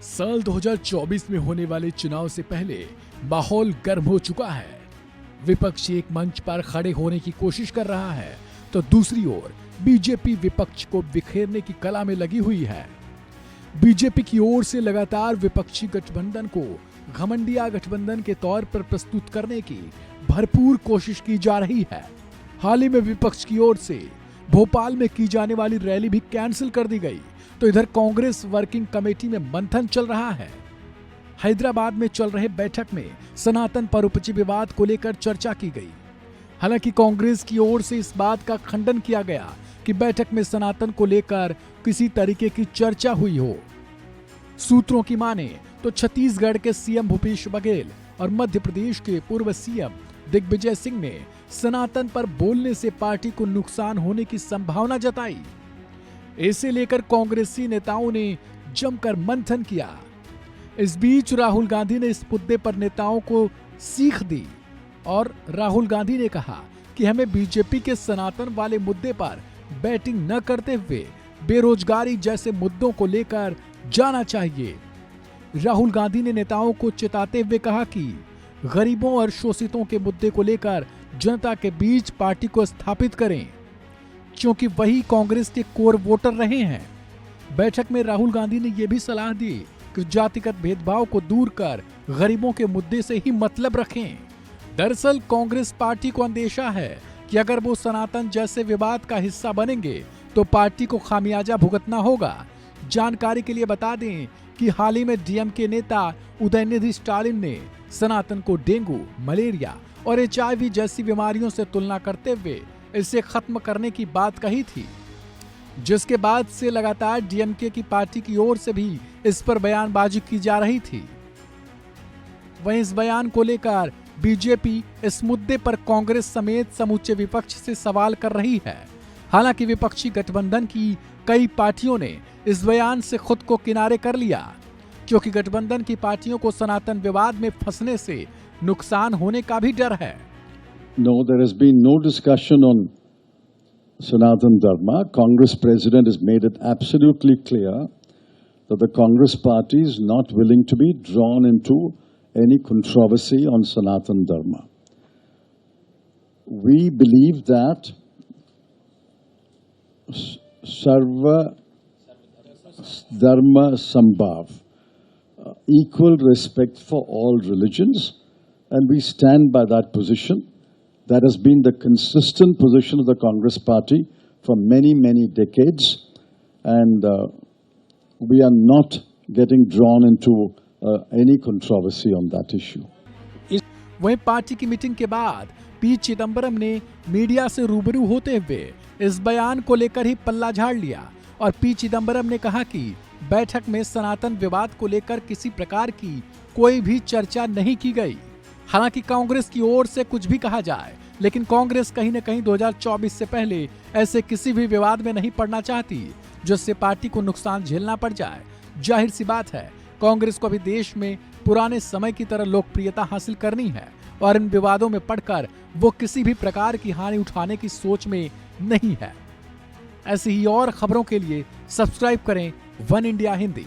साल 2024 में होने वाले चुनाव से पहले माहौल गर्म हो चुका है। विपक्ष एक मंच पर खड़े होने की कोशिश कर रहा है तो दूसरी ओर बीजेपी विपक्ष को बिखेरने की कला में लगी हुई है। बीजेपी की ओर से लगातार विपक्षी गठबंधन को घमंडिया गठबंधन के तौर पर प्रस्तुत करने की भरपूर कोशिश की जा रही है। हाल ही में विपक्ष की ओर से भोपाल में की जाने वाली रैली भी कैंसिल कर दी गई, तो इधर कांग्रेस वर्किंग कमेटी में मंथन चल रहा है। हैदराबाद में चल रहे बैठक में सनातन पर उपजे विवाद को लेकर चर्चा की गई। हालांकि कांग्रेस की ओर से इस बात का खंडन किया गया कि बैठक में सनातन को लेकर किसी तरीके की चर्चा हुई हो। सूत्रों की माने तो छत्तीसगढ़ के सीएम भूपेश बघेल और मध्य प्रदेश के पूर्व सीएम दिग्विजय सिंह ने सनातन पर बोलने से पार्टी को नुकसान होने की संभावना जताई। इसे लेकर कांग्रेसी नेताओं ने जमकर मंथन किया। इस बीच राहुल गांधी ने इस मुद्दे पर नेताओं को सीख दी और राहुल गांधी ने कहा कि हमें बीजेपी के सनातन वाले मुद्दे पर बैटिंग न करते हुए बेरोजगारी जैसे मुद्दों को लेकर जाना चाहिए। राहुल गांधी ने नेताओं को चेताते हुए कहा कि गरीबों और शोषितों के मुद्दे को लेकर जनता के बीच पार्टी को स्थापित करें, क्योंकि वही कांग्रेस के कोर वोटर रहे हैं। बैठक में राहुल गांधी ने यह भी सलाह दी कि जातिगत भेदभाव को दूर कर गरीबों के मुद्दे से ही मतलब रखें। दरअसल कांग्रेस पार्टी को अंदेशा है कि अगर वो सनातन जैसे विवाद का हिस्सा बनेंगे तो पार्टी को खामियाजा भुगतना होगा। जानकारी के लिए बता दें कि हाल ही में डीएमके नेता उदयनिधि स्टालिन ने सनातन को डेंगू, मलेरिया और HIV जैसी बीमारियों से तुलना करते हुए इसे खत्म करने की बात कही थी, जिसके बाद से लगातार डीएमके की पार्टी की ओर से भी इस पर बयानबाजी की जा रही थी। वहीं इस बयान को लेकर बीजेपी इस मुद्दे पर कांग्रेस समेत समूचे विपक्ष से सवाल कर रही है। हालांकि विपक्षी गठबंधन की कई पार्टियों ने इस बयान से खुद को किनारे कर लिया, क्योंकि गठबंधन की पार्टियों को सनातन विवाद में फंसने से नुकसान होने का भी डर है। No, there has been no discussion on Sanatan Dharma. Congress President has made it absolutely clear that the Congress party is not willing to be drawn into any controversy on Sanatan Dharma. We believe that Sarva Dharma Sambhav, equal respect for all religions, and we stand by that position. That has been the consistent position of the Congress party for many, many decades, and we are not getting drawn into any controversy on that issue. वहीं party की meeting के बाद P Chidambaram ने media से रूबरू होते हुए इस बयान को लेकर ही पल्ला झाड़ लिया और पी चिदंबरम ने कहा कि बैठक में सनातन विवाद को लेकर किसी प्रकार की कोई भी चर्चा नहीं की गई। हालांकि कांग्रेस की ओर से कुछ भी कहा जाए, लेकिन कांग्रेस कहीं न कहीं 2024 से पहले ऐसे किसी भी विवाद में नहीं पड़ना चाहती जिससे पार्टी को नुकसान झेलना पड़ जाए। जाहिर सी बात है, कांग्रेस को अभी देश में पुराने समय की तरह लोकप्रियता हासिल करनी है और इन विवादों में पड़कर वो किसी भी प्रकार की हानि उठाने की सोच में नहीं है। ऐसी ही और खबरों के लिए सब्सक्राइब करें वन इंडिया हिंदी।